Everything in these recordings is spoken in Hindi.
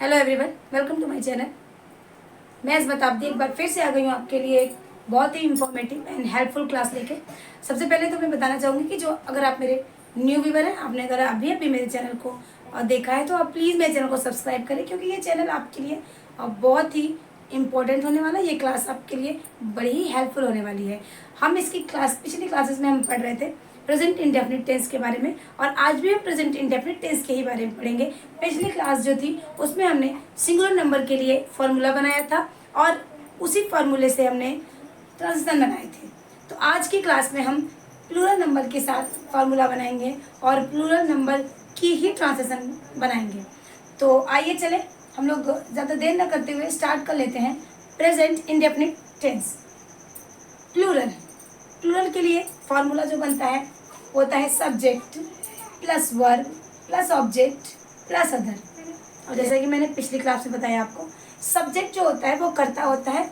Hello everyone, welcome to my channel. मैं इस्मत आबदी एक बार फिर से आ गई हूँ आपके लिए एक बहुत ही इंफॉर्मेटिव एंड हेल्पफुल क्लास लेके। सबसे पहले तो मैं बताना चाहूँगी कि जो अगर आप मेरे न्यू व्यूवर हैं, आपने अगर अभी अभी मेरे चैनल को देखा है तो आप प्लीज़ मेरे चैनल को सब्सक्राइब करें, क्योंकि ये चैनल आपके लिए बहुत ही इंपॉर्टेंट होने वाला है। ये क्लास आपके लिए बड़ी ही हेल्पफुल होने वाली है। हम इसकी पिछली क्लासेस में हम पढ़ रहे थे प्रेजेंट इंडेफिनिट टेंस के बारे में, और आज भी हम प्रेजेंट इंडेफिनिट टेंस के ही बारे में पढ़ेंगे। पिछली क्लास जो थी उसमें हमने सिंगुलर नंबर के लिए फॉर्मूला बनाया था और उसी फॉर्मूले से हमने ट्रांजिशन बनाए थे। तो आज की क्लास में हम प्लूरल नंबर के साथ फार्मूला बनाएंगे और प्लूरल नंबर की ही ट्रांजिशन बनाएंगे। तो आइए चले, हम लोग ज़्यादा देर न करते हुए स्टार्ट कर लेते हैं। Present indefinite tense plural. Plural के लिए फॉर्मूला जो बनता है होता है subject plus verb plus object plus other. और जैसा कि मैंने पिछली क्लास में बताया आपको, सब्जेक्ट जो होता है वो कर्ता होता है,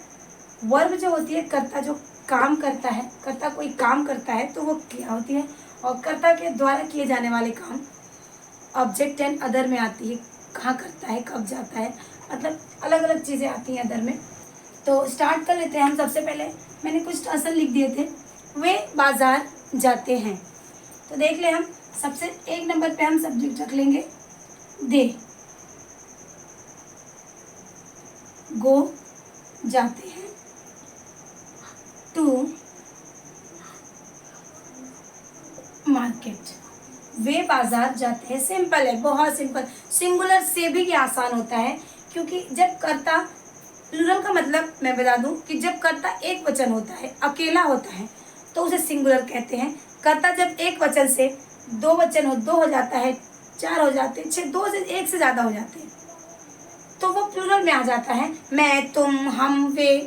वर्ब जो होती है कर्ता जो काम करता है, कर्ता कोई काम करता है तो वो क्रिया होती है, और कर्ता के द्वारा किए जाने वाले काम ऑब्जेक्ट एंड अदर में आती है। कहाँ करता है, कब जाता है, मतलब अलग अलग चीज़ें आती हैं अदर में। तो स्टार्ट कर लेते हैं हम। सबसे पहले मैंने कुछ आंसर लिख दिए थे। वे बाजार जाते हैं, तो देख ले हम सबसे एक नंबर पे हम सब्जेक्ट रख लेंगे दे। गो जाते हैं, टू मार्केट। वे बाजार जाते हैं, सिंपल है, बहुत सिंपल। सिंगुलर से भी ये आसान होता है, क्योंकि जब कर्ता प्लूरल का मतलब मैं बता दूं कि जब कर्ता एक वचन होता है, अकेला होता है, तो उसे सिंगुलर कहते हैं। कर्ता जब एक वचन से दो वचन हो, दो हो जाता है, चार हो जाते हैं, छः, दो से एक से ज़्यादा हो जाते हैं, तो वो प्लूरल में आ जाता है। मैं, तुम, हम, वे,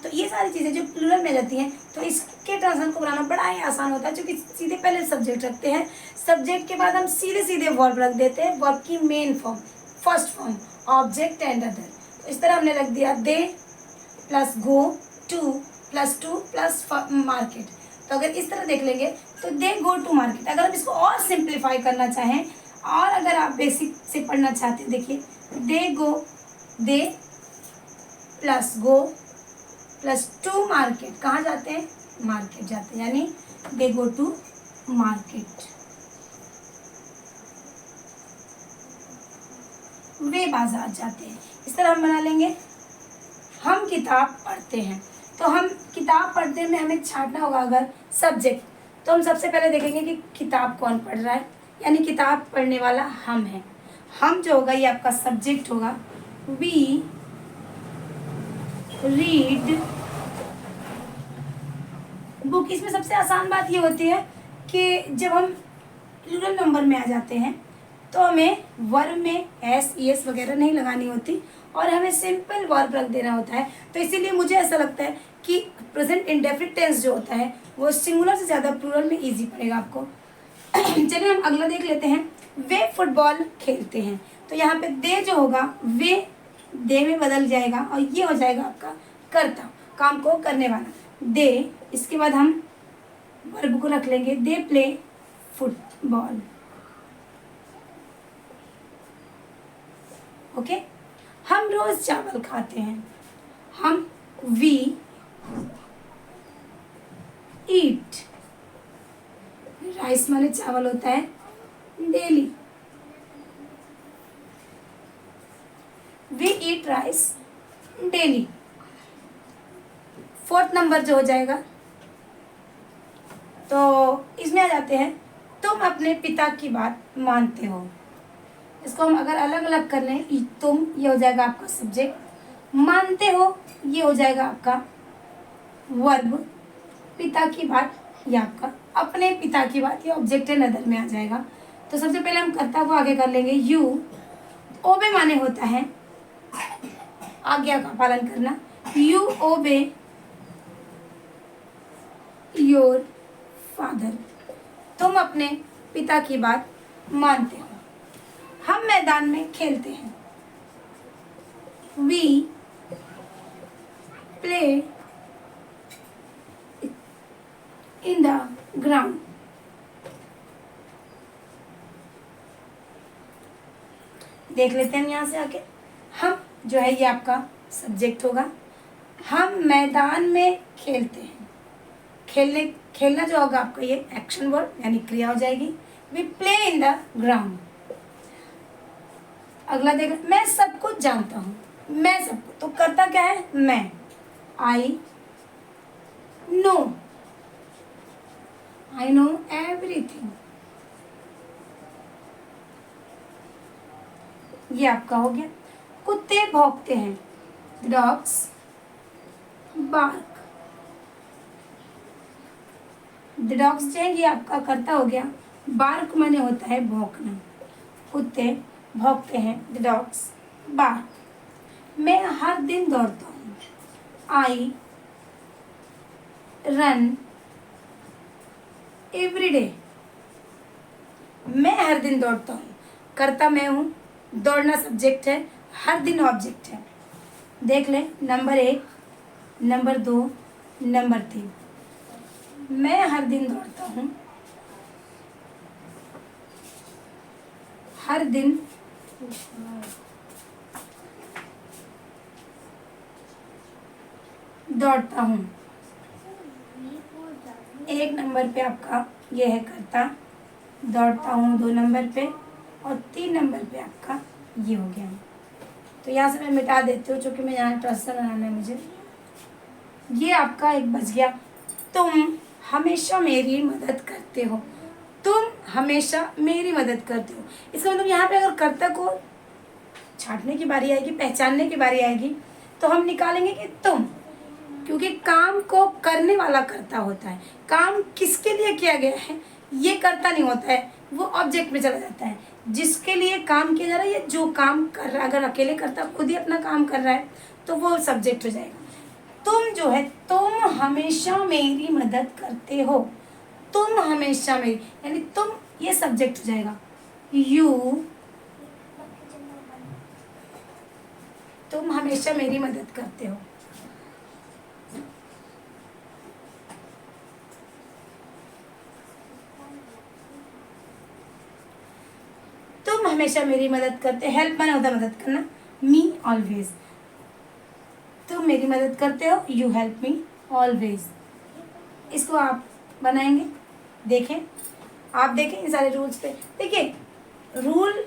तो ये सारी चीज़ें जो प्लूरल में रहती हैं, तो इसके ट्रांसलेशन को बनाना बड़ा ही आसान होता है, क्योंकि सीधे पहले सब्जेक्ट रखते हैं, सब्जेक्ट के बाद हम सीधे सीधे वर्ब रख देते हैं, वर्ब की main form, first form, object and other. तो इस तरह हमने रख दिया they plus go, to plus to plus market. तो अगर इस तरह देख लेंगे तो दे गो टू मार्केट। अगर हम इसको और सिंप्लीफाई करना चाहें, और अगर आप बेसिक से पढ़ना चाहते हैं, देखिए दे गो, दे प्लस गो प्लस टू मार्केट। कहाँ जाते हैं? मार्केट जाते हैं, यानी दे गो टू मार्केट। वे बाजार जाते हैं। इस तरह हम बना लेंगे। हम किताब पढ़ते हैं, तो हम किताब पढ़ते में हमें छांटना होगा अगर सब्जेक्ट, तो हम सबसे पहले देखेंगे कि किताब कौन पढ़ रहा है, यानी किताब पढ़ने वाला हम है। हम जो होगा ये आपका सब्जेक्ट होगा। We read book. इसमें सबसे आसान बात ये होती है कि जब हम प्लूरल नंबर में आ जाते हैं तो हमें वर्ब में एस ईएस वगैरह नहीं लगानी होती, और हमें सिंपल वर्ब रख देना होता है। तो इसीलिए मुझे ऐसा लगता है कि प्रेजेंट इंडेफिनिट टेंस जो होता है वो सिंगुलर से ज़्यादा प्लूरल में इजी पड़ेगा आपको। चलिए हम अगला देख लेते हैं। वे फुटबॉल खेलते हैं, तो यहाँ पे दे जो होगा वे दे में बदल जाएगा, और ये हो जाएगा आपका कर्ता, काम को करने वाला दे। इसके बाद हम वर्ब को रख लेंगे दे प्ले फुटबॉल। ओके, हम रोज चावल खाते हैं। हम वी ईट, राइस वाले चावल होता है daily. We eat rice daily. Fourth number जो हो जाएगा, तो इसमें आ जाते हैं तुम अपने पिता की बात मानते हो। इसको हम अगर अलग अलग कर लें, तुम ये हो जाएगा आपका सब्जेक्ट, मानते हो ये हो जाएगा आपका वर्ब, पिता की बात ये आपका अपने पिता की बात, ये ऑब्जेक्ट एंड अदर में आ जाएगा। तो सबसे पहले हम कर्ता को आगे कर लेंगे यू। ओबे माने होता है आज्ञा का पालन करना। यू ओबे योर फादर। तुम अपने पिता की बात मानते हो। हम मैदान में खेलते हैं। We play in the ground. देख लेते हैं यहाँ से आके। जो है ये आपका सब्जेक्ट होगा। हम मैदान में खेलते हैं, खेलना जो होगा आपका ये एक्शन वर्ड यानी क्रिया हो जाएगी। We play in the ground. अगला देखो, मैं सब कुछ जानता हूँ, मैं सब कुछ, तो करता क्या है, मैं, आई नो एवरीथिंग। ये आपका हो गया। कुत्ते भौंकते हैं, डॉग्स बार्क। द डॉग्स जो है ये आपका करता हो गया, बार्क माने होता है भौंकना। कुत्ते भौंकते हैं, द डॉग्स बार्क। मैं हर दिन दौड़ता हूँ, आई रन एवरी डे। मैं हर दिन दौड़ता हूँ, करता मैं हूँ, दौड़ना सब्जेक्ट है, हर दिन ऑब्जेक्ट है। देख लें, नंबर 1, नंबर 2, नंबर 3। मैं हर दिन दौड़ता हूँ, हर दिन दौड़ता हूँ। 1 नंबर पे आपका ये है करता, दौड़ता हूँ 2 नंबर पे, और 3 नंबर पे आपका ये हो गया। तो यहाँ से मैं मिटा देती हूँ क्योंकि मैं यहाँ ट्रांसलेशन बनाना है मुझे। ये आपका एक बच गया, तुम हमेशा मेरी मदद करते हो, तुम हमेशा मेरी मदद करते हो। इसका मतलब यहाँ पे अगर कर्ता को छांटने की बारी आएगी, पहचानने की बारी आएगी, तो हम निकालेंगे कि तुम, क्योंकि काम को करने वाला कर्ता होता है। काम किसके लिए किया गया है ये कर्ता नहीं होता है, वो ऑब्जेक्ट में चला जाता है। जिसके लिए काम किया जा रहा है, ये जो काम कर रहा है, अगर अकेले कर्ता खुद ही अपना काम कर रहा है तो वो सब्जेक्ट हो जाएगा। तुम जो है, तुम हमेशा मेरी मदद करते हो, तुम हमेशा मेरी, यानी तुम ये सब्जेक्ट हो जाएगा। यू, तुम हमेशा मेरी मदद करते हो। तुम हमेशा मेरी मदद करते, हेल्प माने होता मदद करना, मी ऑलवेज। तुम मेरी मदद करते हो, यू हेल्प मी ऑलवेज। इसको आप बनाएंगे, देखें, आप देखें इन सारे रूल्स पे। देखिए, रूल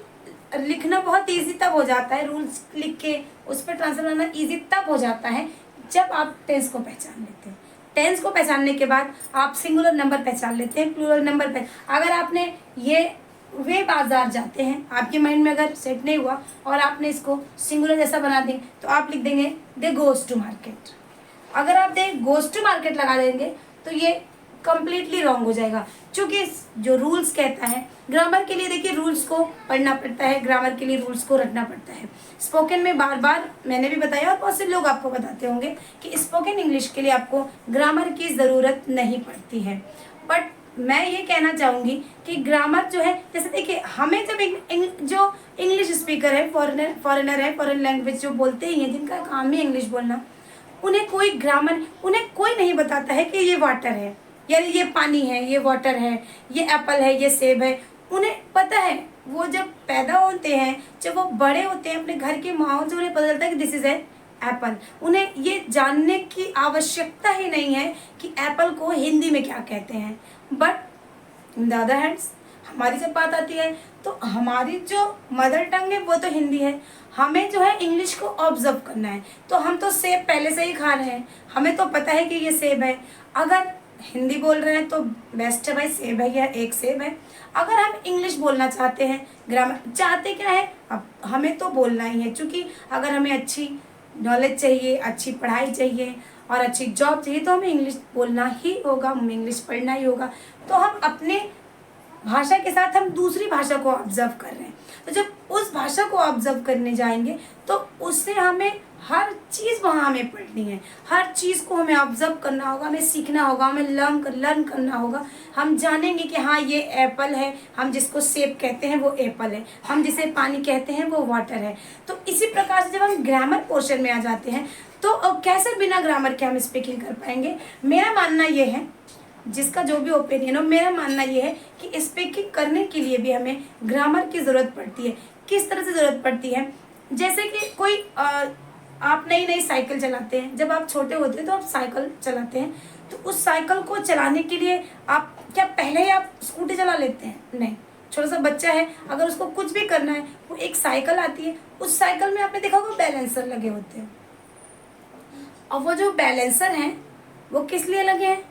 लिखना बहुत इजी तब हो जाता है, रूल्स लिख के उस पर ट्रांसफर करना इजी तब हो जाता है जब आप टेंस को पहचान लेते हैं। टेंस को पहचानने के बाद आप सिंगुलर नंबर पहचान लेते हैं, प्लूरल नंबर पे। अगर आपने ये वे बाजार जाते हैं, आपके माइंड में अगर सेट नहीं हुआ और आपने इसको सिंगुलर जैसा बना देंगे तो आप लिख देंगे दे गोज टू मार्केट। अगर आप दे गोज टू मार्केट लगा देंगे तो ये कंप्लीटली रॉन्ग हो जाएगा, क्योंकि जो रूल्स कहता है, ग्रामर के लिए देखिए रूल्स को पढ़ना पड़ता है, ग्रामर के लिए रूल्स को रटना पड़ता है। स्पोकन में बार बार मैंने भी बताया और बहुत से लोग आपको बताते होंगे कि स्पोकन इंग्लिश के लिए आपको ग्रामर की ज़रूरत नहीं पड़ती है। बट मैं ये कहना चाहूँगी कि ग्रामर जो है, जैसे देखिए हमें जब जो इंग्लिश स्पीकर है, फॉरेनर है, फॉरेन लैंग्वेज जो बोलते ही हैं, जिनका काम ही इंग्लिश बोलना, उन्हें कोई ग्रामर, उन्हें कोई नहीं बताता है कि ये वाटर है, यानी ये पानी है, ये वाटर है, ये एप्पल है, ये सेब है। उन्हें पता है, वो जब पैदा होते हैं, जब वो बड़े होते हैं, अपने घर के माहौल से उन्हें पता चलता है कि दिस इज एप्पल। उन्हें ये जानने की आवश्यकता ही नहीं है कि एप्पल को हिंदी में क्या कहते हैं। But in the other hands, हमारी जब बात आती है तो हमारी जो मदर टंग है वो तो हिंदी है, हमें जो है इंग्लिश को ऑब्जर्व करना है। तो हम तो सेब पहले से ही खा रहे हैं, हमें तो पता है कि ये सेब है। अगर हिंदी बोल रहे हैं तो बेस्ट है भाई, सेब है, या एक सेब है। अगर हम इंग्लिश बोलना चाहते हैं, ग्रामर चाहते क्या है, अब हमें तो बोलना ही है, क्योंकि अगर हमें अच्छी नॉलेज चाहिए, अच्छी पढ़ाई चाहिए और अच्छी जॉब चाहिए तो हमें इंग्लिश बोलना ही होगा, हमें इंग्लिश पढ़ना ही होगा। तो हम अपने भाषा के साथ हम दूसरी भाषा को ऑब्जर्व कर रहे हैं, तो जब उस भाषा को ऑब्जर्व करने जाएंगे तो उससे हमें हर चीज़ वहाँ हमें पढ़नी है, हर चीज़ को हमें ऑब्जर्व करना होगा, हमें सीखना होगा, हमें लर्न करना होगा। हम जानेंगे कि हाँ ये एप्पल है, हम जिसको सेब कहते हैं वो एप्पल है, हम जिसे पानी कहते हैं वो वाटर है। तो इसी प्रकार से जब हम ग्रामर पोर्शन में आ जाते हैं तो कैसे बिना ग्रामर के हम स्पीकिंग कर पाएंगे। मेरा मानना ये है, जिसका जो भी ओपिनियन हो, मेरा मानना ये है कि स्पीकिंग करने के लिए भी हमें ग्रामर की ज़रूरत पड़ती है। किस तरह से ज़रूरत पड़ती है, जैसे कि कोई आप नई नई साइकिल चलाते हैं, जब आप छोटे होते हैं तो आप साइकिल चलाते हैं, तो उस साइकिल को चलाने के लिए आप क्या पहले ही आप स्कूटी चला लेते हैं? नहीं। छोटा सा बच्चा है, अगर उसको कुछ भी करना है, वो एक साइकिल आती है, उस साइकिल में आपने देखा होगा बैलेंसर लगे होते हैं, और वो जो बैलेंसर हैं वो किस लिए लगे हैं?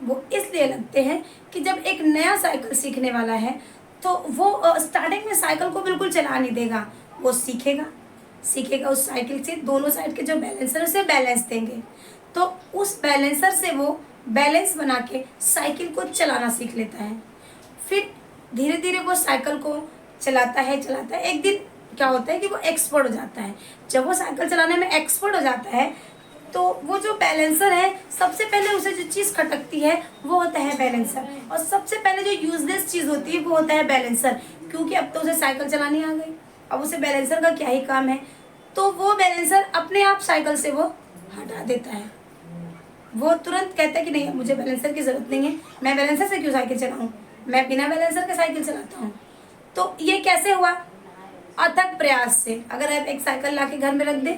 वो इसलिए लगते हैं कि जब एक नया साइकिल सीखने वाला है तो वो स्टार्टिंग में साइकिल को बिल्कुल चला नहीं देगा, वो सीखेगा सीखेगा उस साइकिल से दोनों साइड के जो बैलेंसर उसे बैलेंस देंगे, तो उस बैलेंसर से वो बैलेंस बना के साइकिल को चलाना सीख लेता है। फिर धीरे धीरे वो साइकिल को चलाता है, एक दिन क्या होता है कि वो एक्सपर्ट हो जाता है। जब वो साइकिल चलाने में एक्सपर्ट हो जाता है तो वो जो बैलेंसर है, सबसे पहले उसे जो चीज़ खटकती है वो होता है बैलेंसर, और सबसे पहले जो यूजलेस चीज़ होती है वो होता है बैलेंसर, क्योंकि अब तो उसे साइकिल चलानी आ गई, अब उसे बैलेंसर का क्या ही काम है। तो वो बैलेंसर अपने आप साइकिल से वो हटा देता है, वो तुरंत कहता है कि नहीं, मुझे बैलेंसर की ज़रूरत नहीं है, मैं बैलेंसर से क्यों साइकिल चलाऊँ, मैं बिना बैलेंसर के साइकिल चलाता हूँ। तो ये कैसे हुआ? अथक प्रयास से। अगर आप एक साइकिल ला के घर में रख दें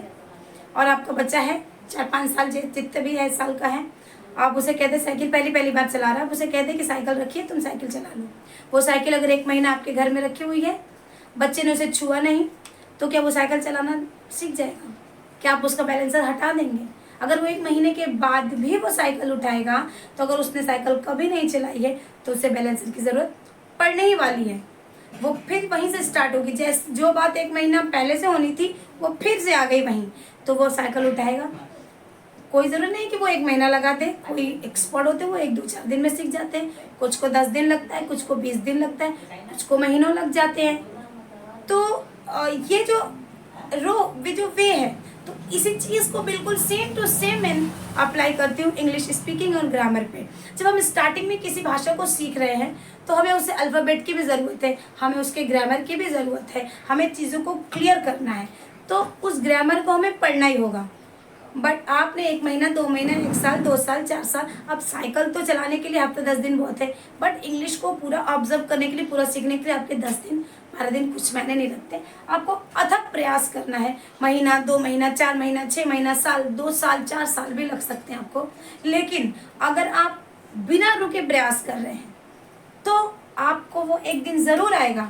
और आपका बच्चा है 4-5 साल जितने भी है साल का है, आप उसे कहते साइकिल पहली बार चला रहा है, आप उसे कहते कि साइकिल रखिए, तुम साइकिल चला लो। वो साइकिल अगर 1 महीना आपके घर में रखी हुई है, बच्चे ने उसे छुआ नहीं, तो क्या वो साइकिल चलाना सीख जाएगा? क्या आप उसका बैलेंसर हटा देंगे? अगर वो 1 महीने के बाद भी वो साइकिल उठाएगा, तो अगर उसने साइकिल कभी नहीं चलाई है तो उसे बैलेंसर की ज़रूरत पड़ने ही वाली है। वो फिर वहीं से स्टार्ट होगी, जैसे जो बात 1 महीना पहले से होनी थी वो फिर से आ गई वहीं, तो वो साइकिल उठाएगा। कोई ज़रूरत नहीं कि वो 1 महीना लगा दे, कोई एक्सपर्ट होते हैं वो 1-2-4 दिन में सीख जाते हैं, कुछ को 10 दिन लगता है, कुछ को 20 दिन लगता है, कुछ को महीनों लग जाते हैं। तो ये जो जो वे है, तो इसी चीज़ को बिल्कुल सेम टू सेम मैं अप्लाई करती हूँ इंग्लिश स्पीकिंग और ग्रामर पे। जब हम स्टार्टिंग में किसी भाषा को सीख रहे हैं तो हमें उसे अल्फ़ाबेट की भी ज़रूरत है, हमें उसके ग्रामर की भी ज़रूरत है, हमें चीज़ों को क्लियर करना है, तो उस ग्रामर को हमें पढ़ना ही होगा। बट आपने 1 महीना, 2 महीना, 1 साल, 2 साल, 4 साल, अब साइकिल तो चलाने के लिए हफ्ते 10 दिन बहुत है, बट इंग्लिश को पूरा ऑब्जर्व करने के लिए, पूरा सीखने के लिए आपके 10 दिन, 12 दिन, कुछ महीने नहीं लगते। आपको अथक प्रयास करना है, महीना, 2 महीना, 4 महीना, 6 महीना, साल, 2 साल, 4 साल भी लग सकते हैं आपको। लेकिन अगर आप बिना रुके प्रयास कर रहे हैं तो आपको वो एक दिन ज़रूर आएगा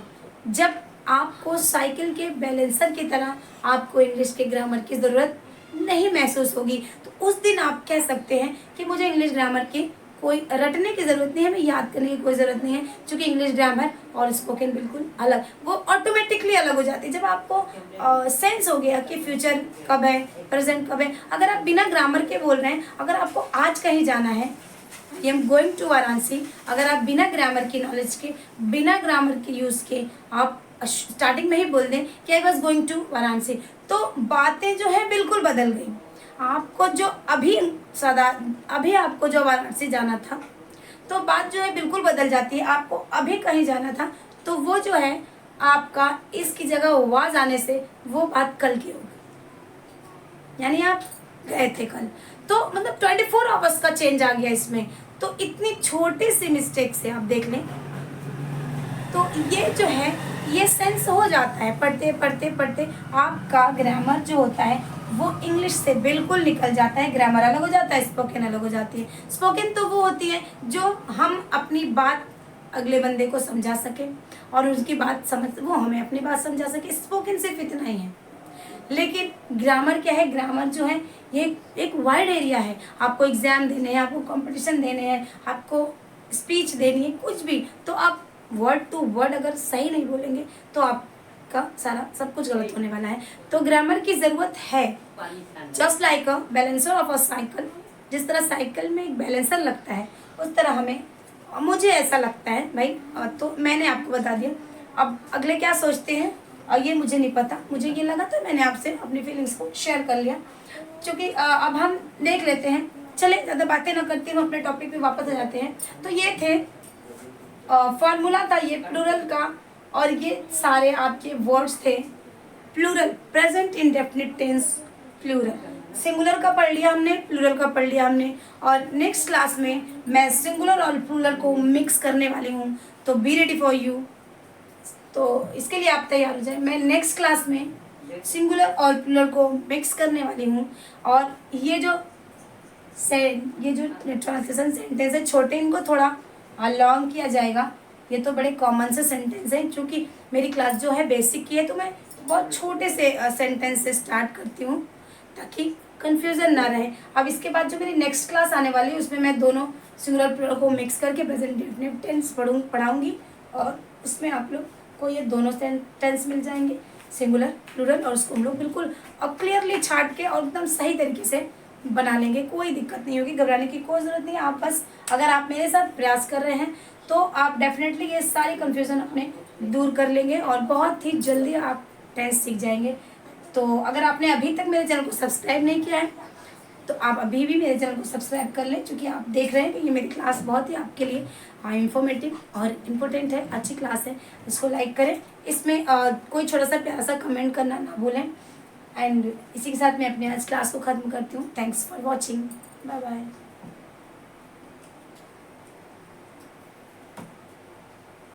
जब आपको साइकिल के बैलेंसर की तरह आपको इंग्लिश के ग्रामर की ज़रूरत नहीं महसूस होगी। तो उस दिन आप कह सकते हैं कि मुझे इंग्लिश ग्रामर की कोई रटने की ज़रूरत नहीं है, हमें याद करने की कोई ज़रूरत नहीं है, क्योंकि इंग्लिश ग्रामर और स्पोकन बिल्कुल अलग, वो ऑटोमेटिकली अलग हो जाती है। जब आपको सेंस हो गया कि फ्यूचर कब है, प्रेजेंट कब है, अगर आप बिना ग्रामर के बोल रहे हैं, अगर आपको आज कहीं जाना है, I am going to Varanasi, अगर आप बिना ग्रामर की नॉलेज के, बिना ग्रामर के यूज़ के आप स्टार्टिंग में ही बोल दें कि I was going to Varanasi, तो बातें जो है बिल्कुल बदल गई। आपको जो अभी आपको जो वाराणसी जाना था, तो बात जो है बिल्कुल बदल जाती है। आपको अभी कहीं जाना था तो वो जो है आपका इसकी जगह आवाज़ आने से वो बात कल की होगी, यानी आप गए थे कल, तो मतलब 24 आवर्स का चेंज आ गया इसमें। तो इतनी छोटी सी मिस्टेक से आप देख लें तो ये जो है ये सेंस हो जाता है, पढ़ते पढ़ते पढ़ते आपका ग्रामर जो होता है वो इंग्लिश से बिल्कुल निकल जाता है, ग्रामर अलग हो जाता है, स्पोकन अलग हो जाती है। स्पोकन तो वो होती है जो हम अपनी बात अगले बंदे को समझा सकें और उसकी बात वो हमें अपनी बात समझा सके, स्पोकन सिर्फ इतना ही है। लेकिन ग्रामर क्या है? ग्रामर जो है ये एक वाइड एरिया है, आपको एग्ज़ाम देने हैं, आपको कंपटीशन देने हैं, आपको स्पीच देनी है, कुछ भी, तो आप वर्ड टू वर्ड अगर सही नहीं बोलेंगे तो आपका सारा सब कुछ गलत होने वाला है। तो ग्रामर की ज़रूरत है, just like a balancer of a cycle. जिस तरह साइकिल में एक बैलेंसर लगता है उस तरह हमें, मुझे ऐसा लगता है भाई, तो मैंने आपको बता दिया। अब अगले क्या सोचते हैं और ये मुझे नहीं पता, मुझे ये लगा तो मैंने आपसे अपनी फीलिंग्स को शेयर कर लिया। क्योंकि अब हम देख लेते हैं, चले ज़्यादा बातें ना करते हुए अपने टॉपिक पे वापस आ जाते हैं। तो ये थे फॉर्मूला था ये प्लूरल का, और ये सारे आपके वर्ड्स थे plural, present indefinite tense plural. Singular का पढ़ लिया हमने, प्लूरल का पढ़ लिया हमने, और नेक्स्ट क्लास में मैं सिंगुलर और प्लूरल को मिक्स करने वाली हूँ, तो बी रेडी फॉर यू। तो इसके लिए आप तैयार हो जाए। मैं नेक्स्ट क्लास में सिंगुलर और प्लूरल को मिक्स करने वाली हूँ। और ये जो ट्रांसलेशन सेंटेंस है छोटे, इनको थोड़ा लॉन्ग किया जाएगा। ये तो बड़े कॉमन से सेंटेंस हैं, क्योंकि मेरी क्लास जो है बेसिक की है, तो मैं बहुत छोटे से सेंटेंस से स्टार्ट करती हूँ ताकि कंफ्यूजन ना रहे। अब इसके बाद जो मेरी नेक्स्ट क्लास आने वाली है उसमें मैं दोनों सिंगुलर प्लूरल को मिक्स करके प्रेजेंट डेफिनेट टेंस पढ़ाऊँगी, और उसमें आप लोग को ये दोनों टेंस मिल जाएंगे, सिंगुलर प्लूरल, और उसको हम लोग बिल्कुल अब क्लियरली छाट के और एकदम सही तरीके से बना लेंगे। कोई दिक्कत नहीं होगी, घबराने की कोई ज़रूरत नहीं है। आप बस अगर आप मेरे साथ प्रयास कर रहे हैं तो आप डेफिनेटली ये सारी कन्फ्यूज़न अपने दूर कर लेंगे और बहुत ही जल्दी आप टेंस सीख जाएंगे। तो अगर आपने अभी तक मेरे चैनल को सब्सक्राइब नहीं किया है तो आप अभी भी मेरे चैनल को सब्सक्राइब कर लें, क्योंकि आप देख रहे हैं कि ये मेरी क्लास बहुत ही आपके लिए इंफॉर्मेटिव और इम्पोर्टेंट है, अच्छी क्लास है। इसको लाइक करें, इसमें कोई छोटा सा प्यारा सा कमेंट करना ना भूलें। एंड इसी के साथ मैं अपनी आज क्लास को ख़त्म करती हूँ। Thanks for watching, bye bye.